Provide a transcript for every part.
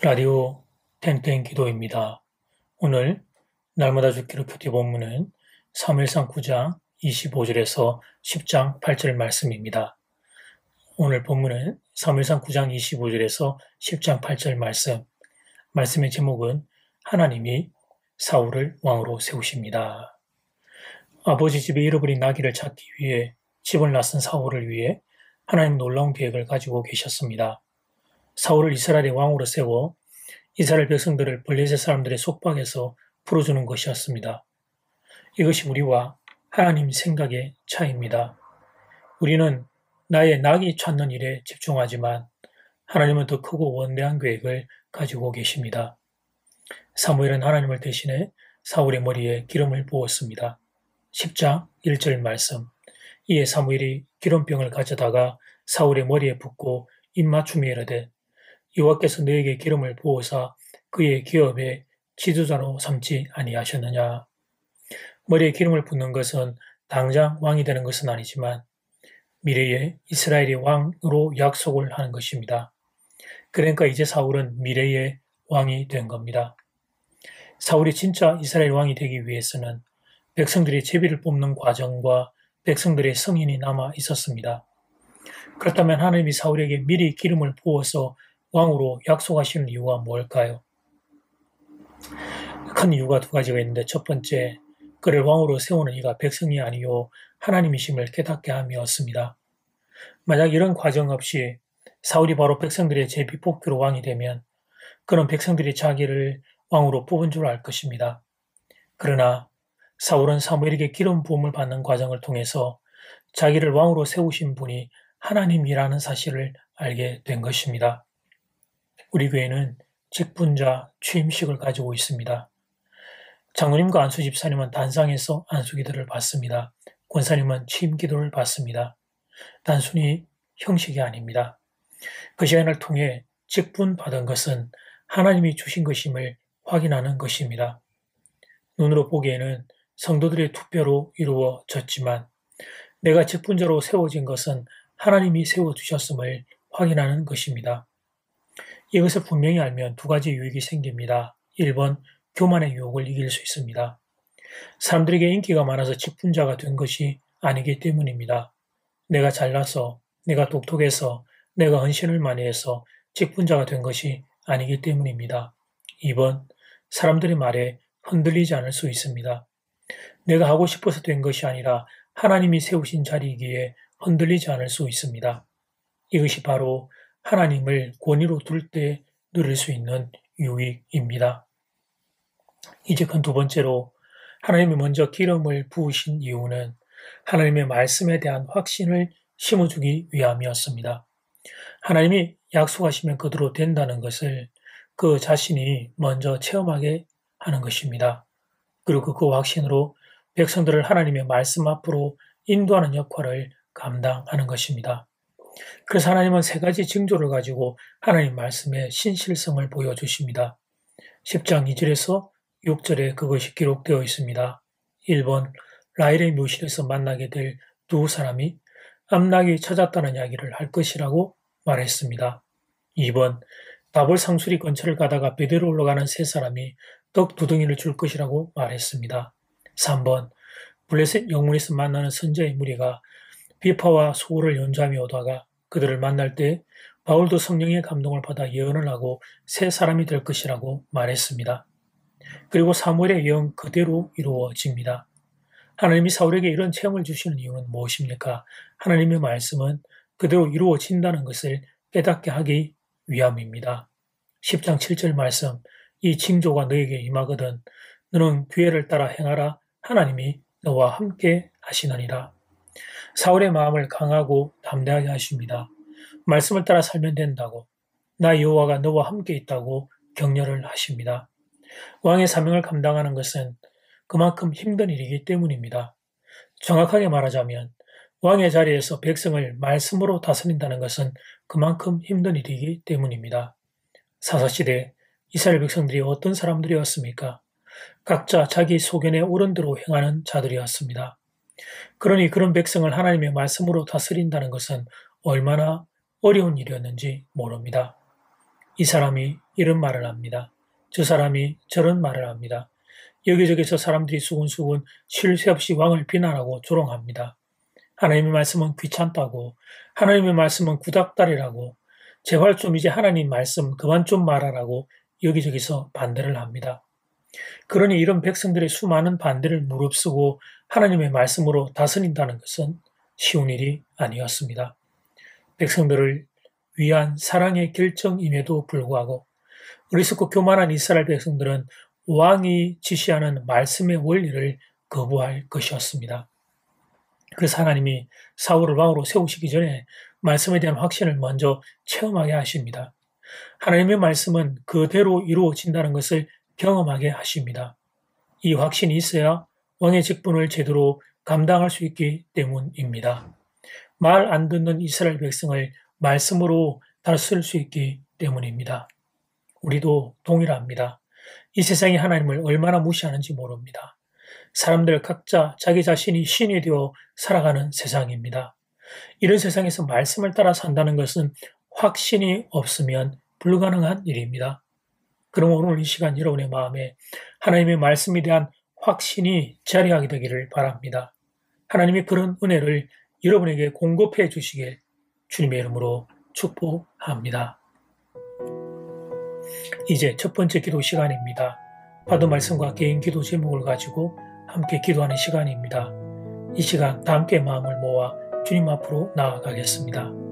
라디오 땡땡 기도입니다. 오늘 날마다 죽기로 큐티 본문은 사무엘상 9장 25절에서 10장 8절 말씀입니다. 오늘 본문은 사무엘상 9장 25절에서 10장 8절 말씀의 제목은 하나님이 사울을 왕으로 세우십니다. 아버지 집에 잃어버린 나귀를 찾기 위해 집을 나선 사울을 위해 하나님 놀라운 계획을 가지고 계셨습니다. 사울을 이스라엘의 왕으로 세워 이스라엘 백성들을 블레셋 사람들의 속박에서 풀어주는 것이었습니다. 이것이 우리와 하나님 생각의 차이입니다. 우리는 나의 낙이 찾는 일에 집중하지만 하나님은 더 크고 원대한 계획을 가지고 계십니다. 사무엘은 하나님을 대신해 사울의 머리에 기름을 부었습니다. 10장 1절 말씀. 이에 사무엘이 기름병을 가져다가 사울의 머리에 붓고 입맞춤에 이르되 여호와께서 너에게 기름을 부어사 그의 기업의 지도자로 삼지 아니하셨느냐. 머리에 기름을 붓는 것은 당장 왕이 되는 것은 아니지만 미래에 이스라엘의 왕으로 약속을 하는 것입니다. 그러니까 이제 사울은 미래의 왕이 된 겁니다. 사울이 진짜 이스라엘 왕이 되기 위해서는 백성들이 제비를 뽑는 과정과 백성들의 성인이 남아 있었습니다. 그렇다면 하나님이 사울에게 미리 기름을 부어서 왕으로 약속하시는 이유가 뭘까요? 큰 이유가 두 가지가 있는데 첫 번째, 그를 왕으로 세우는 이가 백성이 아니요 하나님이심을 깨닫게 함이었습니다. 만약 이런 과정 없이 사울이 바로 백성들의 제비 뽑기로 왕이 되면 그는 백성들이 자기를 왕으로 뽑은 줄 알 것입니다. 그러나 사울은 사무엘에게 기름 부음을 받는 과정을 통해서 자기를 왕으로 세우신 분이 하나님이라는 사실을 알게 된 것입니다. 우리 교회는 직분자 취임식을 가지고 있습니다. 장로님과 안수 집사님은 단상에서 안수기도를 받습니다. 권사님은 취임기도를 받습니다. 단순히 형식이 아닙니다. 그 시간을 통해 직분 받은 것은 하나님이 주신 것임을 확인하는 것입니다. 눈으로 보기에는 성도들의 투표로 이루어졌지만 내가 직분자로 세워진 것은 하나님이 세워주셨음을 확인하는 것입니다. 이것을 분명히 알면 두 가지 유익이 생깁니다. 1번, 교만의 유혹을 이길 수 있습니다. 사람들에게 인기가 많아서 직분자가 된 것이 아니기 때문입니다. 내가 잘나서, 내가 똑똑해서, 내가 헌신을 많이 해서 직분자가 된 것이 아니기 때문입니다. 2번, 사람들의 말에 흔들리지 않을 수 있습니다. 내가 하고 싶어서 된 것이 아니라 하나님이 세우신 자리이기에 흔들리지 않을 수 있습니다. 이것이 바로 하나님을 권위로 둘 때 누릴 수 있는 유익입니다. 이제 그 두 번째로 하나님이 먼저 기름을 부으신 이유는 하나님의 말씀에 대한 확신을 심어주기 위함이었습니다. 하나님이 약속하시면 그대로 된다는 것을 그 자신이 먼저 체험하게 하는 것입니다. 그리고 그 확신으로 백성들을 하나님의 말씀 앞으로 인도하는 역할을 감당하는 것입니다. 그래서 하나님은 세 가지 징조를 가지고 하나님 말씀의 신실성을 보여주십니다. 10장 2절에서 6절에 그것이 기록되어 있습니다. 1번, 라헬의 묘실에서 만나게 될 두 사람이 암낙이 찾았다는 이야기를 할 것이라고 말했습니다. 2번, 다볼 상수리 근처를 가다가 베드로 올라가는 세 사람이 떡 두 덩이를 줄 것이라고 말했습니다. 3번, 블레셋 영문에서 만나는 선자의 무리가 비파와 소를 연주하며 오다가 그들을 만날 때 바울도 성령의 감동을 받아 예언을 하고 새 사람이 될 것이라고 말했습니다. 그리고 사무엘의 예언 그대로 이루어집니다. 하나님이 사울에게 이런 체험을 주시는 이유는 무엇입니까? 하나님의 말씀은 그대로 이루어진다는 것을 깨닫게 하기 위함입니다. 10장 7절 말씀, 이 징조가 너에게 임하거든 너는 기회를 따라 행하라 하나님이 너와 함께 하시느니라. 사울의 마음을 강하고 담대하게 하십니다. 말씀을 따라 살면 된다고, 나 여호와가 너와 함께 있다고 격려를 하십니다. 왕의 사명을 감당하는 것은 그만큼 힘든 일이기 때문입니다. 정확하게 말하자면 왕의 자리에서 백성을 말씀으로 다스린다는 것은 그만큼 힘든 일이기 때문입니다. 사사시대 이스라엘 백성들이 어떤 사람들이었습니까? 각자 자기 소견에 옳은 대로 행하는 자들이었습니다. 그러니 그런 백성을 하나님의 말씀으로 다스린다는 것은 얼마나 어려운 일이었는지 모릅니다. 이 사람이 이런 말을 합니다. 저 사람이 저런 말을 합니다. 여기저기서 사람들이 수군수군 쉴 새 없이 왕을 비난하고 조롱합니다. 하나님의 말씀은 귀찮다고, 하나님의 말씀은 구닥다리라고, 제발 좀 이제 하나님 말씀 그만 좀 말하라고 여기저기서 반대를 합니다. 그러니 이런 백성들의 수많은 반대를 무릅쓰고 하나님의 말씀으로 다스린다는 것은 쉬운 일이 아니었습니다. 백성들을 위한 사랑의 결정임에도 불구하고 어리석고 교만한 이스라엘 백성들은 왕이 지시하는 말씀의 원리를 거부할 것이었습니다. 그래서 하나님이 사울을 왕으로 세우시기 전에 말씀에 대한 확신을 먼저 체험하게 하십니다. 하나님의 말씀은 그대로 이루어진다는 것을 경험하게 하십니다. 이 확신이 있어야 왕의 직분을 제대로 감당할 수 있기 때문입니다. 말 안 듣는 이스라엘 백성을 말씀으로 다스릴 수 있기 때문입니다. 우리도 동일합니다. 이 세상이 하나님을 얼마나 무시하는지 모릅니다. 사람들 각자 자기 자신이 신이 되어 살아가는 세상입니다. 이런 세상에서 말씀을 따라 산다는 것은 확신이 없으면 불가능한 일입니다. 그럼 오늘 이 시간 여러분의 마음에 하나님의 말씀에 대한 확신이 자리하게 되기를 바랍니다. 하나님의 그런 은혜를 여러분에게 공급해 주시길 주님의 이름으로 축복합니다. 이제 첫 번째 기도 시간입니다. 받은 말씀과 개인 기도 제목을 가지고 함께 기도하는 시간입니다. 이 시간 다 함께 마음을 모아 주님 앞으로 나아가겠습니다.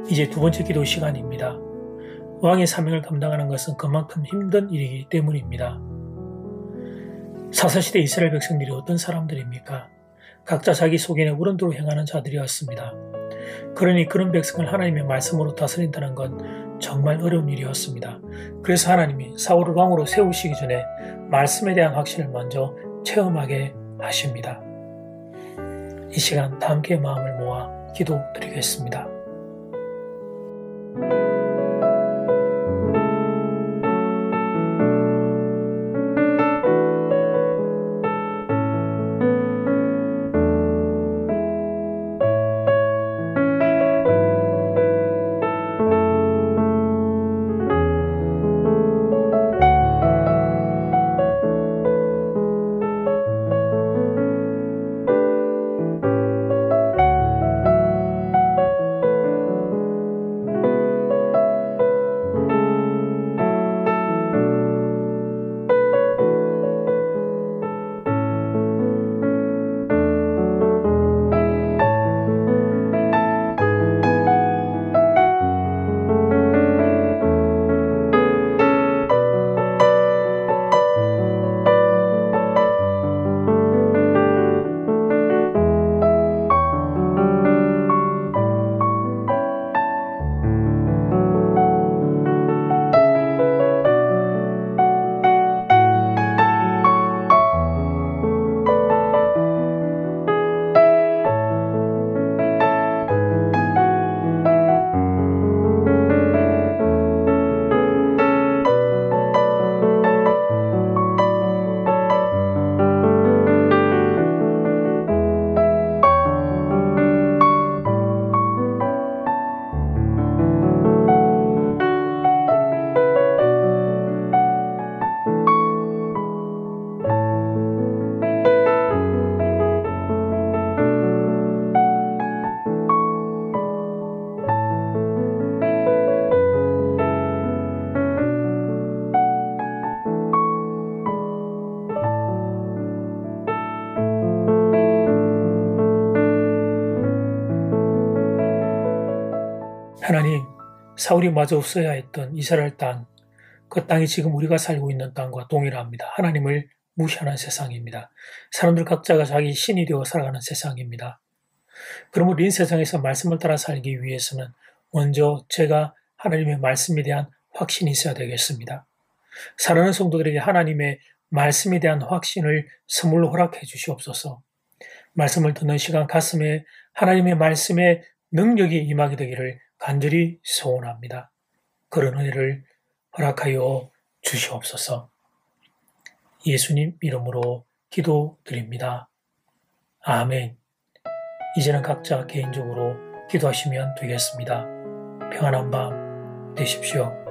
이제 두 번째 기도 시간입니다. 왕의 사명을 감당하는 것은 그만큼 힘든 일이기 때문입니다. 사사시대 이스라엘 백성들이 어떤 사람들입니까? 각자 자기 속인의 우른도로 행하는 자들이었습니다. 그러니 그런 백성을 하나님의 말씀으로 다스린다는 건 정말 어려운 일이었습니다. 그래서 하나님이 사울을 왕으로 세우시기 전에 말씀에 대한 확신을 먼저 체험하게 하십니다. 이 시간 다 함께 마음을 모아 기도드리겠습니다. 하나님, 사울이 마저 없어야 했던 이스라엘 땅, 그 땅이 지금 우리가 살고 있는 땅과 동일합니다. 하나님을 무시하는 세상입니다. 사람들 각자가 자기 신이 되어 살아가는 세상입니다. 그러므로 이 세상에서 말씀을 따라 살기 위해서는 먼저 제가 하나님의 말씀에 대한 확신이 있어야 되겠습니다. 사랑하는 성도들에게 하나님의 말씀에 대한 확신을 선물로 허락해 주시옵소서. 말씀을 듣는 시간 가슴에 하나님의 말씀의 능력이 임하게 되기를 간절히 소원합니다. 그런 은혜를 허락하여 주시옵소서. 예수님 이름으로 기도드립니다. 아멘. 이제는 각자 개인적으로 기도하시면 되겠습니다. 평안한 밤 되십시오.